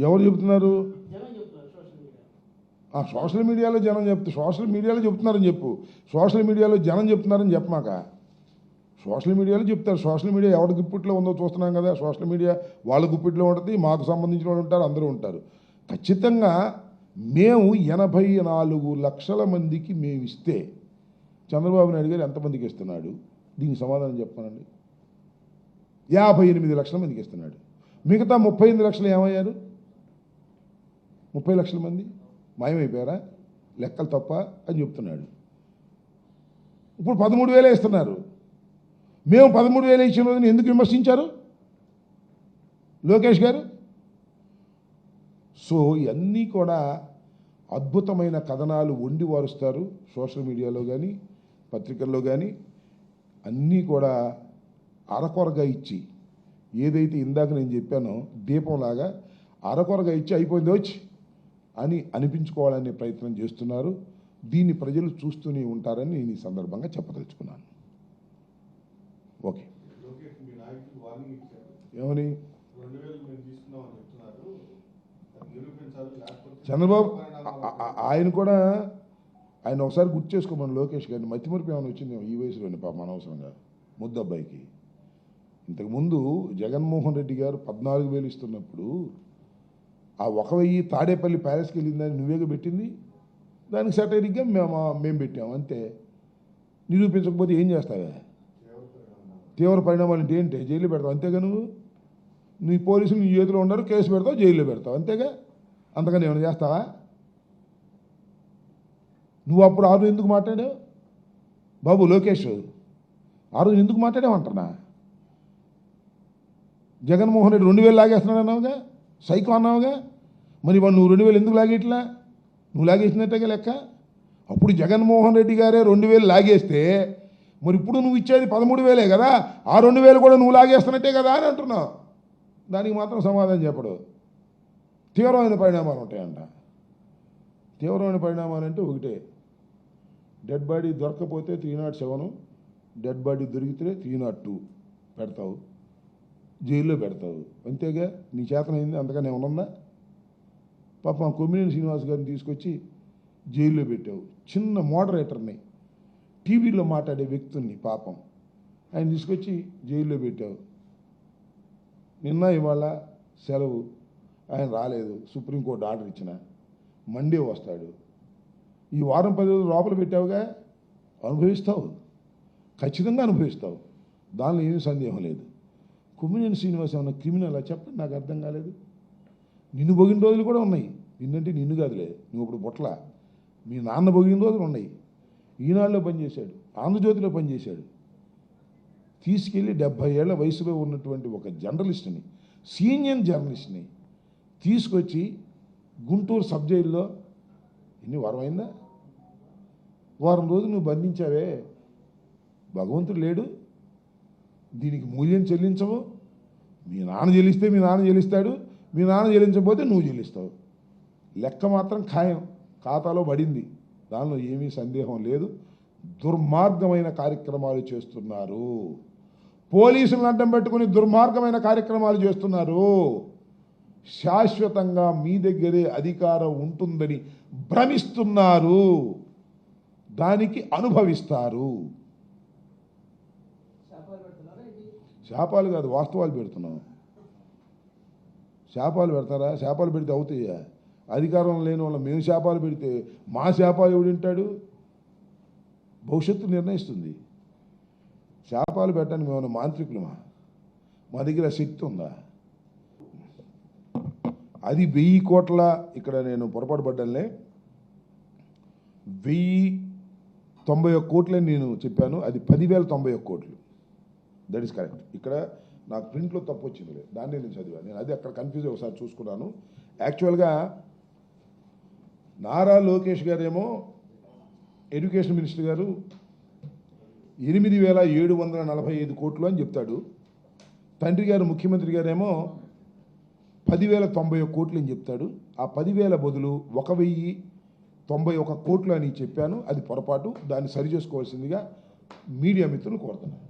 ఎవరు చెబుతున్నారు? సోషల్ మీడియాలో జనం సోషల్ మీడియాలో చెప్తున్నారని చెప్పు. సోషల్ మీడియాలో జనం చెప్తున్నారని చెప్పమాక. సోషల్ మీడియాలో చెప్తారు. సోషల్ మీడియా ఎవరి గుప్పిట్లో ఉందో చూస్తున్నాం కదా. సోషల్ మీడియా వాళ్ళ గుప్పిట్లో ఉంటుంది, మాకు సంబంధించిన వాళ్ళు ఉంటారు, అందరూ ఉంటారు. ఖచ్చితంగా మేము 84 లక్షల మందికి మేము ఇస్తే చంద్రబాబు నాయుడు గారు ఎంతమందికి ఇస్తున్నాడు? దీనికి సమాధానం చెప్పానండి. 58 లక్షల మందికి ఇస్తున్నాడు. మిగతా 38 లక్షలు ఏమయ్యారు? 30 లక్షల మంది మాయమైపోయారా? లెక్కలు తప్ప అని చెప్తున్నాడు. ఇప్పుడు 13,000 ఇస్తున్నారు. మేము 13,000 ఇచ్చిన రోజున ఎందుకు విమర్శించారు లోకేష్ గారు? సో ఇవన్నీ కూడా అద్భుతమైన కథనాలు వండి వారుస్తారు సోషల్ మీడియాలో కానీ పత్రికల్లో కానీ. అన్నీ కూడా అరకొరగా ఇచ్చి, ఏదైతే ఇందాక నేను చెప్పానో దీపంలాగా అరకొరగా ఇచ్చి అయిపోయింది వచ్చి అని అనిపించుకోవాలనే ప్రయత్నం చేస్తున్నారు. దీన్ని ప్రజలు చూస్తూనే ఉంటారని నేను ఈ సందర్భంగా చెప్పదలుచుకున్నాను. ఓకే, ఏమని చంద్రబాబు ఆయన ఒకసారి గుర్తు చేసుకోమని లోకేష్ గారిని. మతిమరుపు ఏమైనా వచ్చింది ఈ వయసులోని పాపం అనవసరంగా ముద్దబ్బాయికి. ఇంతకుముందు జగన్మోహన్ రెడ్డి గారు 14,000 ఇస్తున్నప్పుడు ఆ 1,000 తాడేపల్లి ప్యాలెస్కి వెళ్ళిందని నువ్వేగా పెట్టింది. దానికి సటైరిక్గా మేము పెట్టాము అంతే. నిరూపించకపోతే ఏం చేస్తావా? తీవ్ర పరిణామాలు అంటే ఏంటి? జైల్లో పెడతావు అంతేగా. నీ పోలీసులు నీ చేతిలో ఉన్నారు, కేసు పెడతావు, జైల్లో పెడతావు అంతేగా. అంతగానే ఏమైనా చేస్తావా? నువ్వు అప్పుడు ఆ రోజు ఎందుకు మాట్లాడావు బాబు లోకేష్? ఆ రోజు ఎందుకు మాట్లాడావు అంటున్నా. జగన్మోహన్ రెడ్డి 2,000 లాగేస్తున్నాడు అన్నావుగా, సైకో అన్నావుగా. మరి వాడు నువ్వు 2,000 ఎందుకు లాగేట్లా? నువ్వు లాగేసినట్టుగా లెక్క. అప్పుడు జగన్మోహన్ రెడ్డి గారే 2,000 లాగేస్తే మరి ఇప్పుడు నువ్వు ఇచ్చేది 13,000 కదా. ఆ 2,000 కూడా నువ్వు లాగేస్తున్నట్టే కదా అని అంటున్నావు. దానికి మాత్రం సమాధానం చెప్పడు. తీవ్రమైన పరిణామాలు ఉంటాయంట. తీవ్రమైన పరిణామాలు అంటే ఒకటే, డెడ్ బాడీ దొరకకపోతే 307, డెడ్ బాడీ దొరికితే 302 పెడతావు, జైల్లో పెడతావు అంతేగా. నీ చేతనైంది అంతగానే ఏమన్నా? పాపం కొమ్మినేని శ్రీనివాస్ గారిని తీసుకొచ్చి జైల్లో పెట్టావు. చిన్న మోడరేటర్ని, టీవీలో మాట్లాడే వ్యక్తుల్ని పాపం ఆయన తీసుకొచ్చి జైల్లో పెట్టావు. నిన్న ఇవాళ సెలవు, ఆయన రాలేదు. సుప్రీంకోర్టు ఆర్డర్ ఇచ్చిన మండే వస్తాడు. ఈ వారం 10 రోజులు లోపల పెట్టావుగా, అనుభవిస్తావు, ఖచ్చితంగా అనుభవిస్తావు. దానిలో ఏమీ సందేహం లేదు. కొమ్మినేని శ్రీనివాస్ ఏమన్నా క్రిమినల్ చెప్పండి, నాకు అర్థం కాలేదు. నిన్ను బొగిన రోజులు కూడా ఉన్నాయి. నిన్నంటే నిన్ను కాదులే, నువ్వు ఇప్పుడు బొట్ల. మీ నాన్న బొగిన రోజులు ఉన్నాయి. ఈనాడులో పనిచేశాడు, ఆంధ్రజ్యోతిలో పనిచేశాడు. తీసుకెళ్ళి 70 ఏళ్ల వయసులో ఉన్నటువంటి ఒక జర్నలిస్ట్ని, సీనియర్ జర్నలిస్ట్ని తీసుకొచ్చి గుంటూరు సబ్ జైల్లో ఎన్ని వారమైందా, వారం రోజులు నువ్వు బంధించావే. భగవంతుడు లేడు, దీనికి మూల్యం చెల్లించవు. మీ నాన్న చెల్లిస్తే మీ నాన్న చెల్లిస్తాడు, మీ నాన్న చెల్లించకపోతే నువ్వు చెల్లిస్తావు. లెక్క మాత్రం ఖాయం, ఖాతాలో పడింది, దానిలో ఏమీ సందేహం లేదు. దుర్మార్గమైన కార్యక్రమాలు చేస్తున్నారు, పోలీసులను అడ్డం పెట్టుకుని దుర్మార్గమైన కార్యక్రమాలు చేస్తున్నారు. శాశ్వతంగా మీ దగ్గరే అధికారం ఉంటుందని భ్రమిస్తున్నారు, దానికి అనుభవిస్తారు. శాపాలు కాదు, వాస్తవాలు పెడుతున్నాం. శాపాలు పెడతారా? శాపాలు పెడితే అవుతాయా? అధికారం లేని వాళ్ళ మేము శాపాలు పెడితే మా శాపాలు ఎవడింటాడు? భవిష్యత్తు నిర్ణయిస్తుంది. శాపాలు పెట్టడానికి మేము మాంత్రికులమా? మా దగ్గర శక్తి ఉందా? అది 1000 కోట్ల, ఇక్కడ నేను పొరపాటు పడ్డానులే, 1091 కోట్లని నేను చెప్పాను, అది 10,091 కోట్లు. That is correct. ఇక్కడ నాకు ప్రింట్లో తప్పు వచ్చింది, దాన్నే నేను చదివాను. నేను అది అక్కడ కన్ఫ్యూజ్ ఒకసారి చూసుకున్నాను. యాక్చువల్గా నారా లోకేష్ గారేమో ఎడ్యుకేషన్ మినిస్టర్ గారు 8,745 కోట్లు అని చెప్తాడు. తండ్రి గారు ముఖ్యమంత్రి గారేమో 10,091 కోట్లు అని చెప్తాడు. ఆ 10,000 బదులు 1,091 కోట్లు అని చెప్పాను, అది పొరపాటు. దాన్ని సరి చేసుకోవాల్సిందిగా మీడియా మిత్రులు కోరుతున్నాను.